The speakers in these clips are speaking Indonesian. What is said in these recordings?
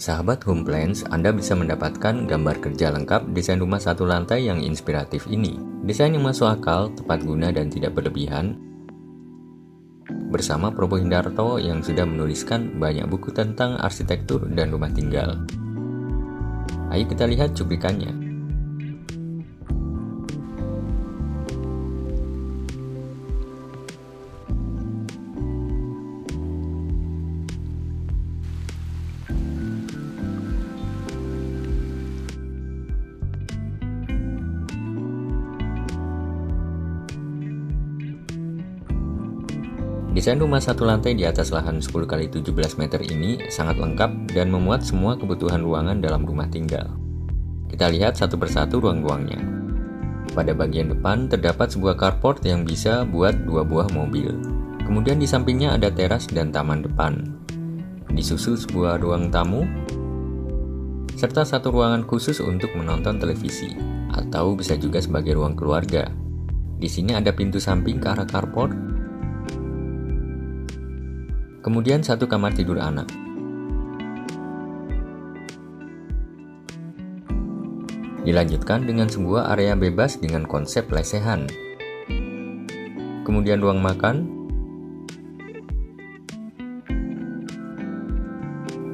Sahabat Home Plans, Anda bisa mendapatkan gambar kerja lengkap desain rumah satu lantai yang inspiratif ini. Desain yang masuk akal, tepat guna dan tidak berlebihan. Bersama Probo Hindarto yang sudah menuliskan banyak buku tentang arsitektur dan rumah tinggal. Ayo kita lihat cuplikannya. Desain rumah satu lantai di atas lahan 10 x 17 meter ini sangat lengkap dan memuat semua kebutuhan ruangan dalam rumah tinggal. Kita lihat satu persatu ruang-ruangnya. Pada bagian depan terdapat sebuah carport yang bisa buat 2 buah mobil. Kemudian di sampingnya ada teras dan taman depan. Disusul sebuah ruang tamu, serta satu ruangan khusus untuk menonton televisi, atau bisa juga sebagai ruang keluarga. Di sini ada pintu samping ke arah carport. Kemudian satu kamar tidur anak. Dilanjutkan dengan sebuah area bebas dengan konsep lesehan. Kemudian ruang makan.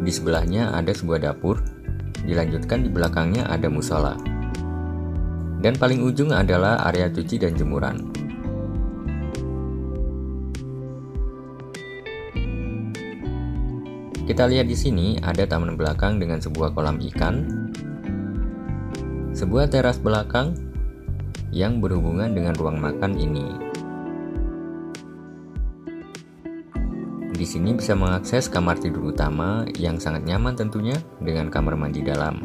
Di sebelahnya ada sebuah dapur. Dilanjutkan di belakangnya ada musola. Dan paling ujung adalah area cuci dan jemuran. Kita lihat di sini ada taman belakang dengan sebuah kolam ikan, sebuah teras belakang yang berhubungan dengan ruang makan ini. Di sini bisa mengakses kamar tidur utama yang sangat nyaman tentunya dengan kamar mandi dalam.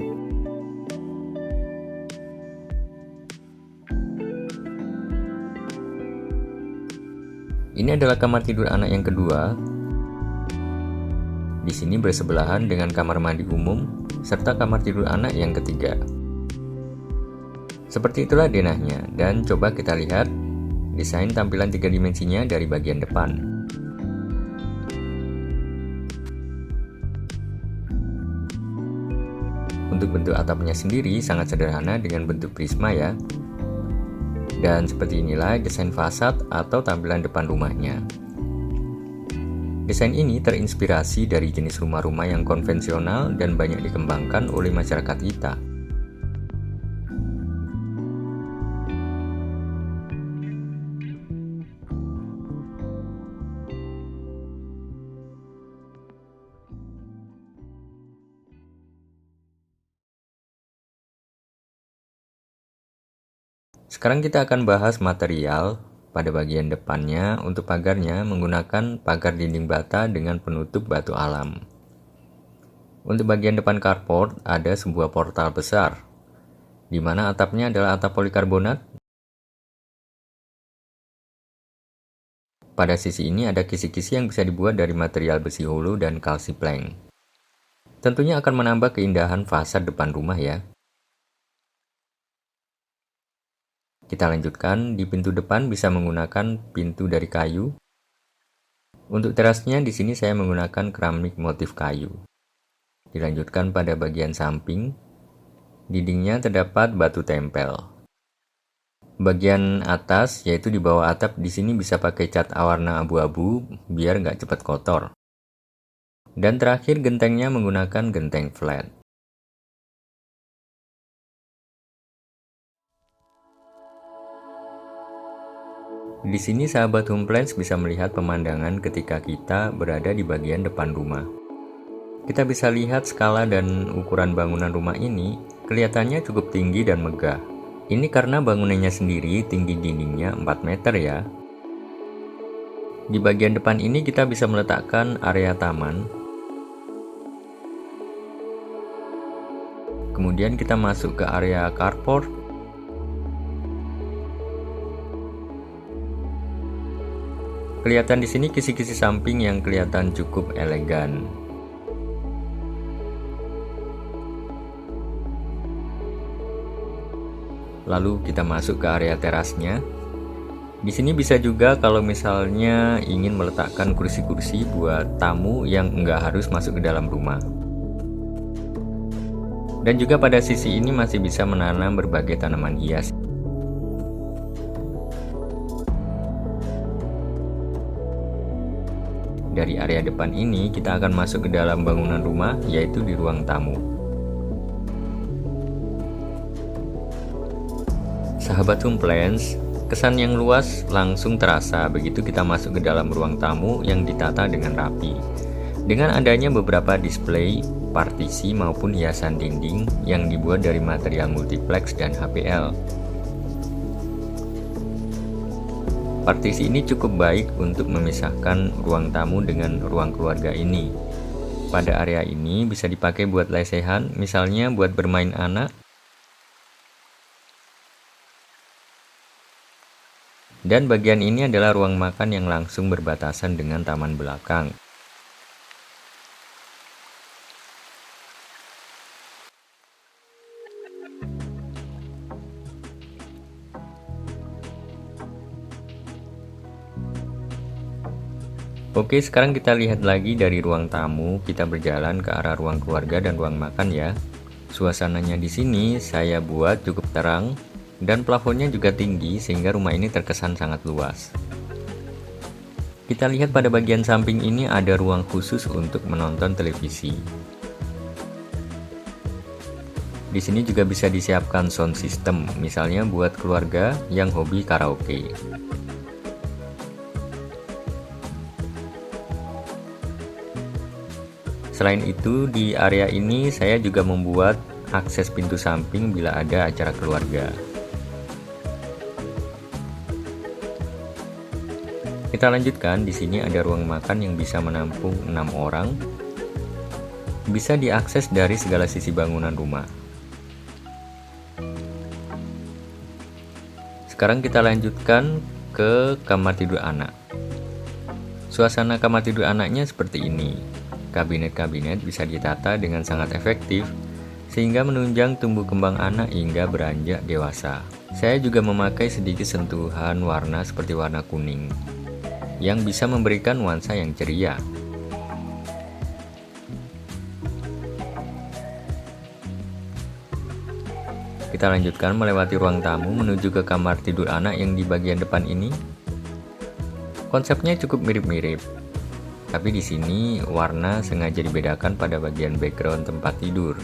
Ini adalah kamar tidur anak yang kedua. Di sini bersebelahan dengan kamar mandi umum serta kamar tidur anak yang ketiga. Seperti itulah denahnya, dan coba kita lihat desain tampilan 3 dimensinya dari bagian depan. Untuk bentuk atapnya sendiri sangat sederhana dengan bentuk prisma ya. Dan seperti inilah desain fasad atau tampilan depan rumahnya. Desain ini terinspirasi dari jenis rumah-rumah yang konvensional dan banyak dikembangkan oleh masyarakat kita. Sekarang kita akan bahas material. Pada bagian depannya, untuk pagarnya menggunakan pagar dinding bata dengan penutup batu alam. Untuk bagian depan carport ada sebuah portal besar, di mana atapnya adalah atap polikarbonat. Pada sisi ini ada kisi-kisi yang bisa dibuat dari material besi hulu dan kalsi plank. Tentunya akan menambah keindahan fasad depan rumah ya. Kita lanjutkan, di pintu depan bisa menggunakan pintu dari kayu. Untuk terasnya di sini saya menggunakan keramik motif kayu. Dilanjutkan pada bagian samping, dindingnya terdapat batu tempel. Bagian atas, yaitu di bawah atap, di sini bisa pakai cat warna abu-abu biar nggak cepat kotor. Dan terakhir gentengnya menggunakan genteng flat. Di sini sahabat Home Plans bisa melihat pemandangan ketika kita berada di bagian depan rumah. Kita bisa lihat skala dan ukuran bangunan rumah ini kelihatannya cukup tinggi dan megah. Ini karena bangunannya sendiri tinggi dindingnya 4 meter ya. Di bagian depan ini kita bisa meletakkan area taman. Kemudian kita masuk ke area carport. Kelihatan di sini kisi-kisi samping yang kelihatan cukup elegan. Lalu kita masuk ke area terasnya. Di sini bisa juga kalau misalnya ingin meletakkan kursi-kursi buat tamu yang nggak harus masuk ke dalam rumah. Dan juga pada sisi ini masih bisa menanam berbagai tanaman hias. Dari area depan ini kita akan masuk ke dalam bangunan rumah, yaitu di ruang tamu. Sahabat Homeplants, kesan yang luas langsung terasa begitu kita masuk ke dalam ruang tamu yang ditata dengan rapi. Dengan adanya beberapa display, partisi maupun hiasan dinding yang dibuat dari material multiplex dan HPL. Partisi ini cukup baik untuk memisahkan ruang tamu dengan ruang keluarga ini. Pada area ini bisa dipakai buat lesehan, misalnya buat bermain anak. Dan bagian ini adalah ruang makan yang langsung berbatasan dengan taman belakang. Oke, sekarang kita lihat lagi dari ruang tamu, kita berjalan ke arah ruang keluarga dan ruang makan ya. Suasananya di sini saya buat cukup terang dan plafonnya juga tinggi sehingga rumah ini terkesan sangat luas. Kita lihat pada bagian samping ini ada ruang khusus untuk menonton televisi. Di sini juga bisa disiapkan sound system, misalnya buat keluarga yang hobi karaoke. Selain itu, di area ini saya juga membuat akses pintu samping bila ada acara keluarga. Kita lanjutkan, di sini ada ruang makan yang bisa menampung 6 orang. Bisa diakses dari segala sisi bangunan rumah. Sekarang kita lanjutkan ke kamar tidur anak. Suasana kamar tidur anaknya seperti ini. Kabinet-kabinet bisa ditata dengan sangat efektif, sehingga menunjang tumbuh kembang anak hingga beranjak dewasa. Saya juga memakai sedikit sentuhan warna seperti warna kuning, yang bisa memberikan nuansa yang ceria. Kita lanjutkan melewati ruang tamu menuju ke kamar tidur anak yang di bagian depan ini. Konsepnya cukup mirip-mirip. Tapi di sini warna sengaja dibedakan pada bagian background tempat tidur.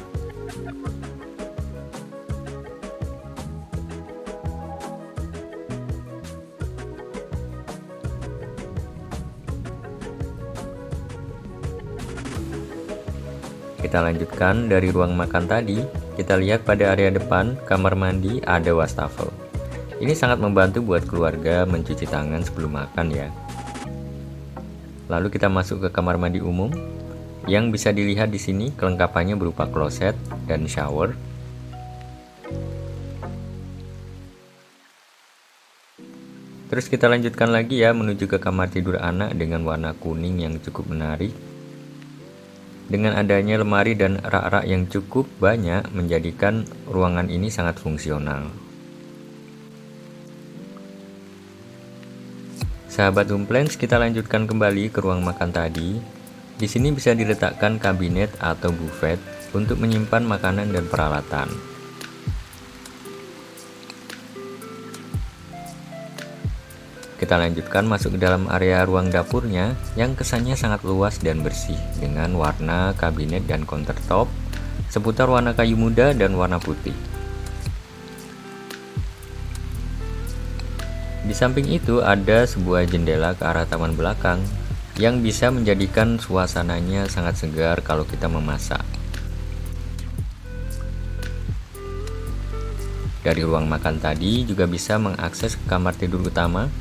Kita lanjutkan dari ruang makan tadi. Kita lihat pada area depan kamar mandi ada wastafel. Ini sangat membantu buat keluarga mencuci tangan sebelum makan ya. Lalu kita masuk ke kamar mandi umum yang bisa dilihat di sini kelengkapannya berupa kloset dan shower. Terus kita lanjutkan lagi ya menuju ke kamar tidur anak dengan warna kuning yang cukup menarik. Dengan adanya lemari dan rak-rak yang cukup banyak menjadikan ruangan ini sangat fungsional. Sahabat Homeplants, kita lanjutkan kembali ke ruang makan tadi. Di sini bisa diletakkan kabinet atau buffet untuk menyimpan makanan dan peralatan. Kita lanjutkan masuk ke dalam area ruang dapurnya yang kesannya sangat luas dan bersih dengan warna kabinet dan countertop seputar warna kayu muda dan warna putih. Di samping itu ada sebuah jendela ke arah taman belakang yang bisa menjadikan suasananya sangat segar kalau kita memasak. Dari ruang makan tadi juga bisa mengakses ke kamar tidur utama.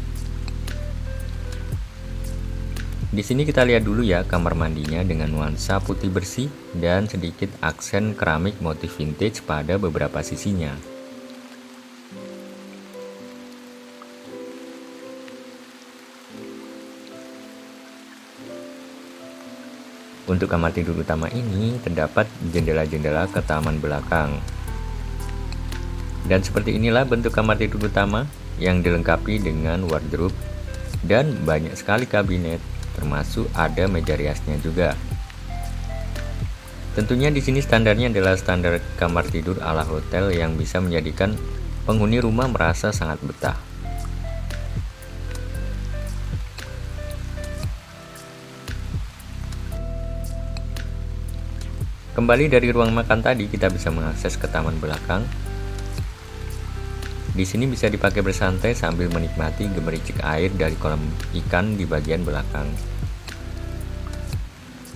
Di sini kita lihat dulu ya kamar mandinya dengan nuansa putih bersih dan sedikit aksen keramik motif vintage pada beberapa sisinya. Untuk kamar tidur utama ini terdapat jendela-jendela ke taman belakang. Dan seperti inilah bentuk kamar tidur utama yang dilengkapi dengan wardrobe dan banyak sekali kabinet, termasuk ada meja riasnya juga. Tentunya di sini standarnya adalah standar kamar tidur ala hotel yang bisa menjadikan penghuni rumah merasa sangat betah. Kembali dari ruang makan tadi, kita bisa mengakses ke taman belakang. Di sini bisa dipakai bersantai sambil menikmati gemericik air dari kolam ikan di bagian belakang.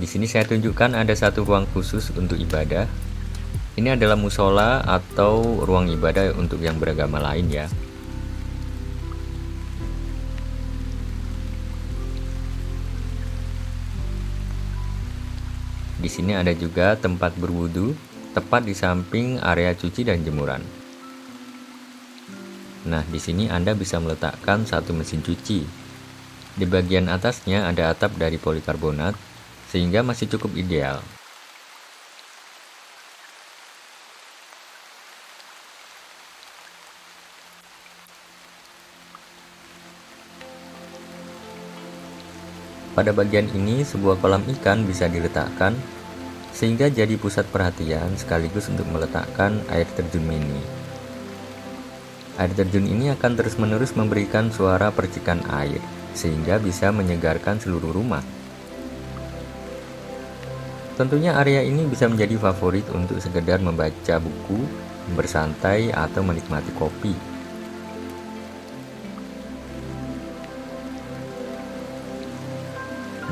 Di sini saya tunjukkan ada satu ruang khusus untuk ibadah. Ini adalah musola atau ruang ibadah untuk yang beragama lain ya. Di sini ada juga tempat berwudu, tepat di samping area cuci dan jemuran. Nah, di sini Anda bisa meletakkan satu mesin cuci. Di bagian atasnya ada atap dari polikarbonat, sehingga masih cukup ideal. Pada bagian ini, sebuah kolam ikan bisa diletakkan, sehingga jadi pusat perhatian sekaligus untuk meletakkan air terjun mini. Air terjun ini akan terus-menerus memberikan suara percikan air, sehingga bisa menyegarkan seluruh rumah. Tentunya area ini bisa menjadi favorit untuk sekedar membaca buku, bersantai, atau menikmati kopi.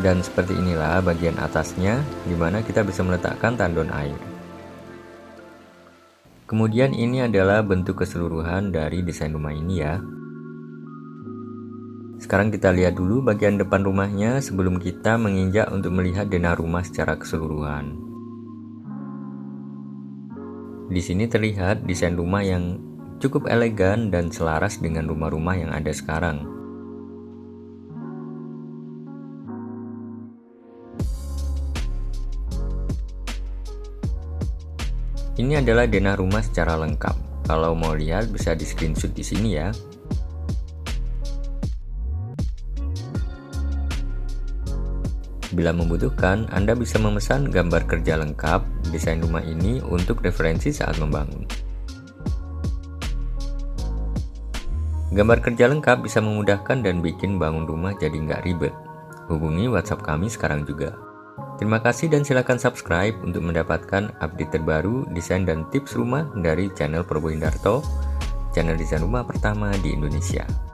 Dan seperti inilah bagian atasnya, di mana kita bisa meletakkan tandon air. Kemudian ini adalah bentuk keseluruhan dari desain rumah ini ya. Sekarang kita lihat dulu bagian depan rumahnya sebelum kita menginjak untuk melihat denah rumah secara keseluruhan. Di sini terlihat desain rumah yang cukup elegan dan selaras dengan rumah-rumah yang ada sekarang. Ini adalah denah rumah secara lengkap. Kalau mau lihat bisa di screenshot di sini ya. Bila membutuhkan, Anda bisa memesan gambar kerja lengkap desain rumah ini untuk referensi saat membangun. Gambar kerja lengkap bisa memudahkan dan bikin bangun rumah jadi nggak ribet. Hubungi WhatsApp kami sekarang juga. Terima kasih dan silakan subscribe untuk mendapatkan update terbaru desain dan tips rumah dari channel Probo Indarto, channel desain rumah pertama di Indonesia.